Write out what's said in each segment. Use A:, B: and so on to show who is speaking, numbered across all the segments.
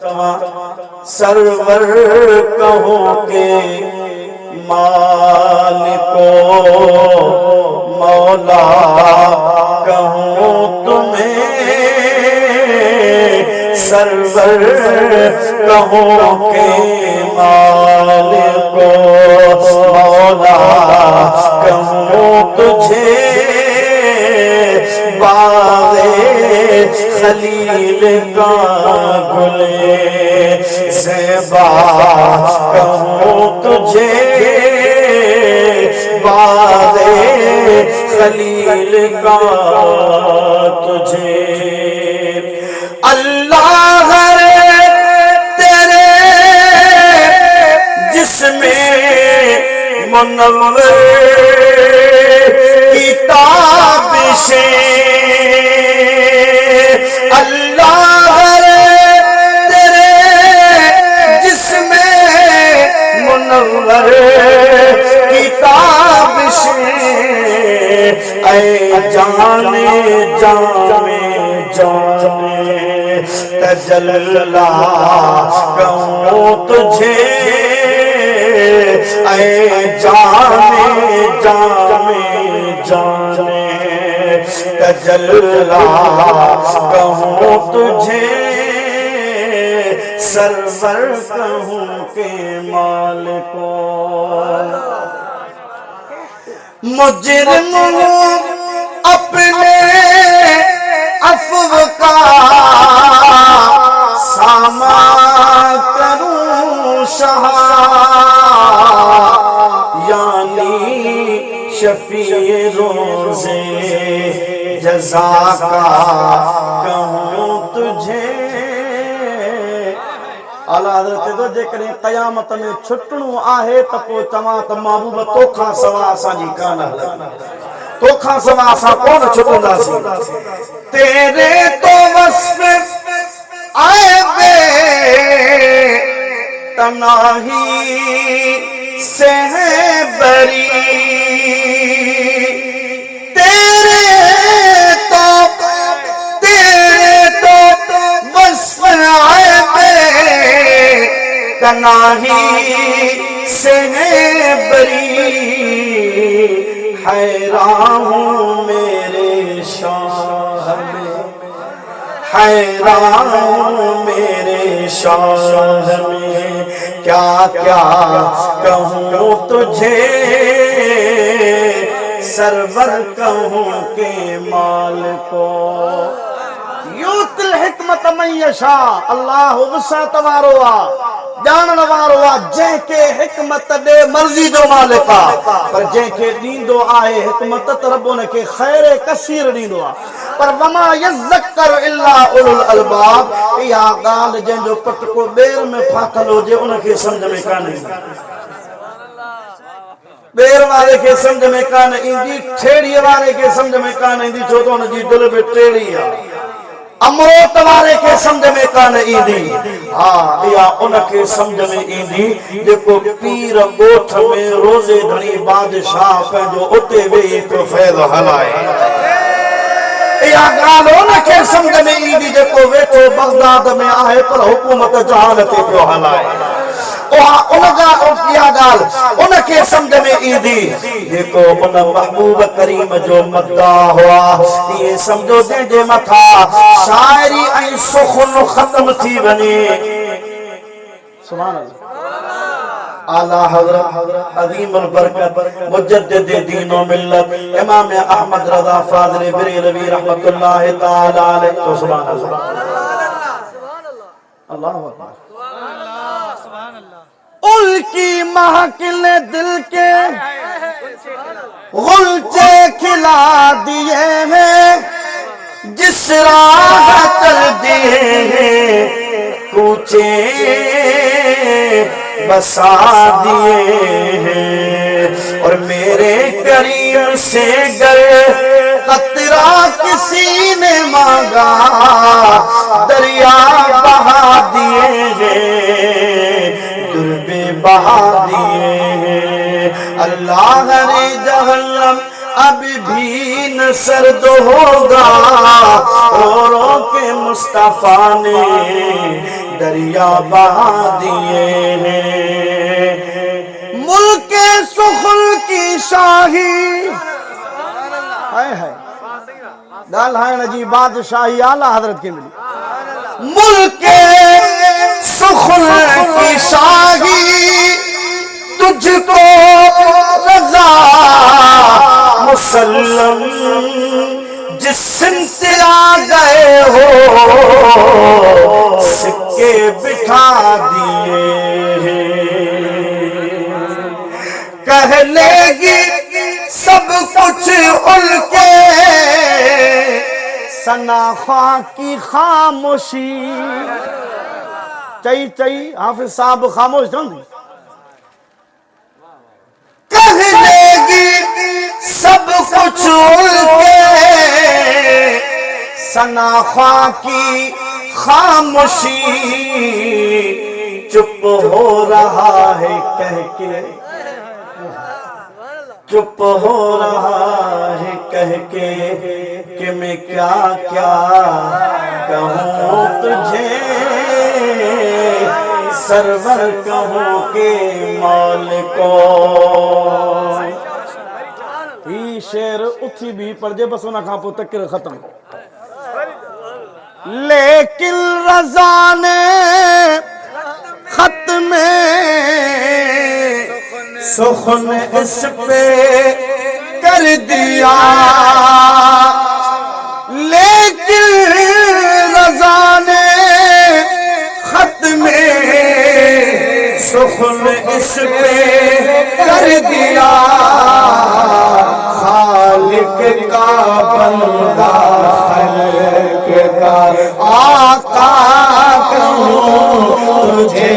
A: سرور کہوں کہ مالکو مولا کہوں تمہیں سرور کہوں کہ مالکو مولا کہوں تجھے باغ خلیل کا گلے زیبا کہوں تجھے باغ خلیل کا تجھے اللہ ہے تیرے جسم منور کتابشیں اللہ ہے تیرے جسم منور کتابشیں اے جانے جانے جانے تجلا کہوں تجھے اے جانے جانے جانے تجلا کہوں تجھے سرور کہوں کہ مالکو مجرم اپنے عفو کا سامان کروں شاہ یعنی شفیع روزے جزا کا کہوں تجھے اعلیٰ حضرت تو جے کریں قیامت میں چھٹنو آہے تپو چواں تا محبوب توکھاں سوا اساں جی کان توکھاں سوا اساں کون چھٹندا سی تیرے تو وصف آئے بے تناہی سے ہے بری تیرے تو وصف آئے بے تناہی سے ہے بری حیران ہوں میرے شاہ میں حیران ہوں میرے شاہ میں کیا کیا کہوں تجھے سرور کہوں کہ مالکو یوت الحکمت من یشاء اللہ وسعت واروا جانن واروا جن کے حکمت دے مرضی جو مالکا پر جن کے دیندو آئے حکمت رب ان کے خیر کثیر دیندو آئے پر وما یذکر الا اولو الالباب یا گال جن جو پٹ کو بیر میں پھاتل ہو جے ان کے سمجھ میں کانے بیر والے کے سمجھ میں کانے اندی ٹھیڑی والے کے سمجھ میں کانے اندی چھو تو ان جی دل میں ٹھیڑی ہے امروت والے کے سمجھ میں کان ایندی ہاں یا ان کے سمجھ میں ایندی جکو پیر گوٹھ میں روزے دھنی بادشاہ پہنجو اتے وی تو فیض حلائے یا گال ان کے سمجھ میں ایندی جکو ویٹو بغداد میں آئے پر حکومت جہالت پہ حلائے ان کے سمجھ میں ایندی دیکھو ان محبوب کریم جو مدعا ہوا یہ سمجھو دے دے متھا شاعری این سخن ختم تھی بنی سبحان اللہ اعلیٰ حضرت عظیم البرکت مجدد دین و ملت امام احمد رضا فاضل بریلوی رحمت اللہ تعالی علیہ تو سبحان اللہ اللہ اکبر ال کی محکل دل کے غلچے کھلا دیے ہیں جس راہ کر دیے ہیں کوچے بسا دیے ہیں اور میرے کریم سے گر قطرہ کسی نے مانگا دریا بہا دیے ہیں دربے بہا دیے ہیں اللہ نے جہنم اب بھی نہ سرد ہوگا رو رو کے مصطفیٰ نے دریا بہا دیے ہیں، ملک سخن کی شاہی دال ہے نجی بادشاہی اعلیٰ حضرت کی ملی، ملک سخن کی شاہی تجھ کو رضا مسلم، جس سمت آ گئے ہو سکے بٹھا دیے ہیں، کہہ لے گی سب کچھ ان کے ثناء کی خاموشی، چاہیے حافظ صاحب خاموش جان دی، کہہ لے گی سب کچھ ان کے ثناء کی خاموشی، چپ ہو رہا ہے کہہ کے، چپ ہو رہا ہے کہہ کے کہ میں کیا کیا کہوں تجھے، سرور کہوں کہ مال کو، یہ شعر اتھی بھی پڑھ جے بس انہاں کھاں پو تکر ختم، لیکن رضا نے خط میں سخن اس پہ کر دیا، لیکن رضا نے خط میں سخن اس پہ کر دیا، خالق کا بندہ خلق کا آقا کہوں تجھے،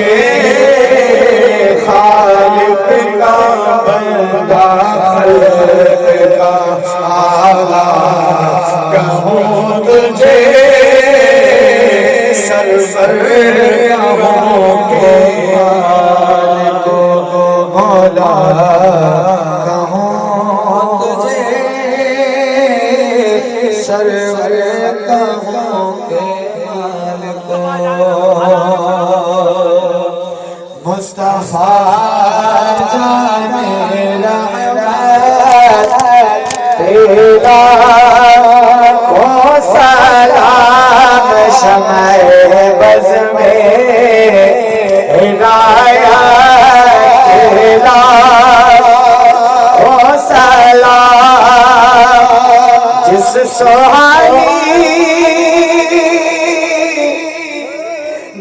A: خالق کا بندہ خلق کا آقا کہوں تجھے، سرور کہوں کہ مالک مولا کہوں تجھے، سرور کہوں کہ مالک مصطفیٰ جان رحمت تیرا کو سلام، شمع بز میں عنایت تیرا کو سلام، جس سہانی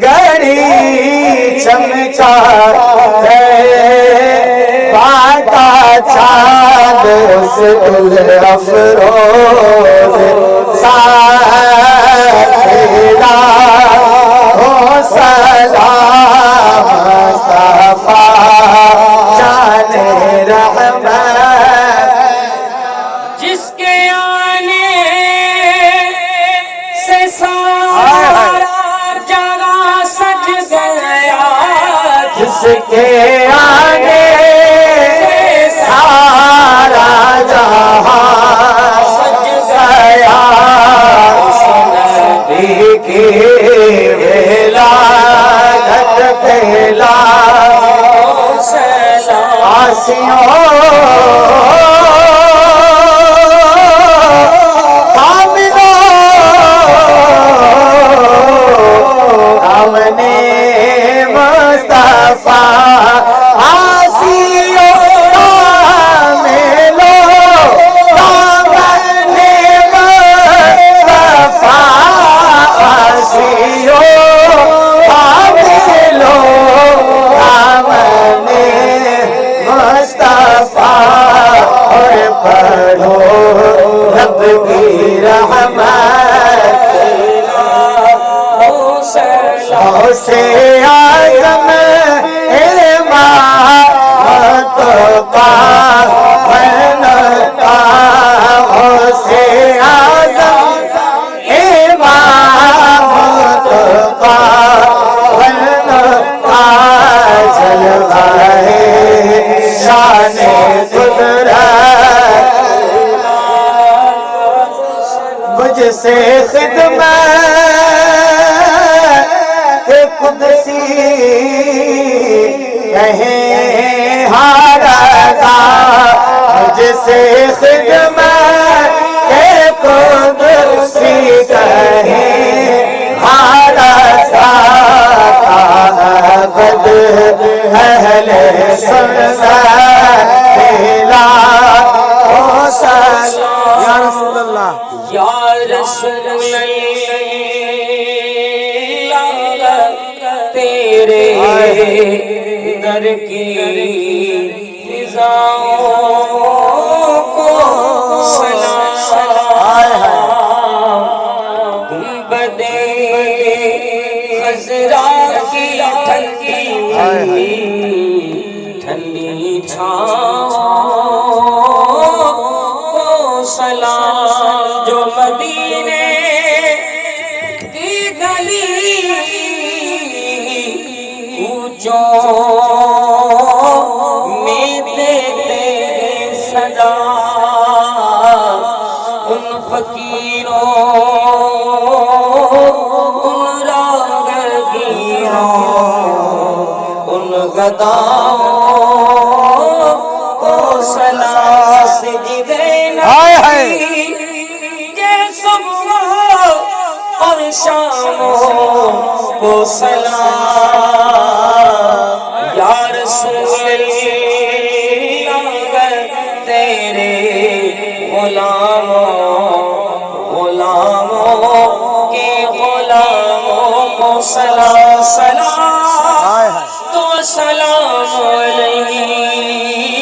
A: گھڑی چمچا ہے پاتا چاند اس دل افروز، سائلہ ہو سلام مصطفیٰ جان رحمت،
B: جس کے آنے سے سارا جگہ سج گیا،
A: جس کے آنے سے سارا جہاں سج گیا، نبی کی ولادت پہلا آسیوں سے آزم امامت کا بنتا، سے آزم امامت کا بنتا، جلوہ شان قدرت مجھ سے خدمت
C: کہیں ہارا جسے خدمت کے قدسی کہیں ہارا بد اہل سنت لا یا رسول اللہ
B: یا رسول اللہ تیرے در کی فضاؤں کو سلام گنبد خضرا کی ٹھنڈی ٹھنڈی چھاؤں کو سلام جو مدینے کی گلی اونچوں میں دیتے صدا ان فقیروں ان راگیروں ان غداؤں کو سلام سجدے نبی کے صبح اور شاموں کو سلام یا رسول اللہ تیرے غلاموں کے غلاموں کو سلام سلام تو سلام علیہ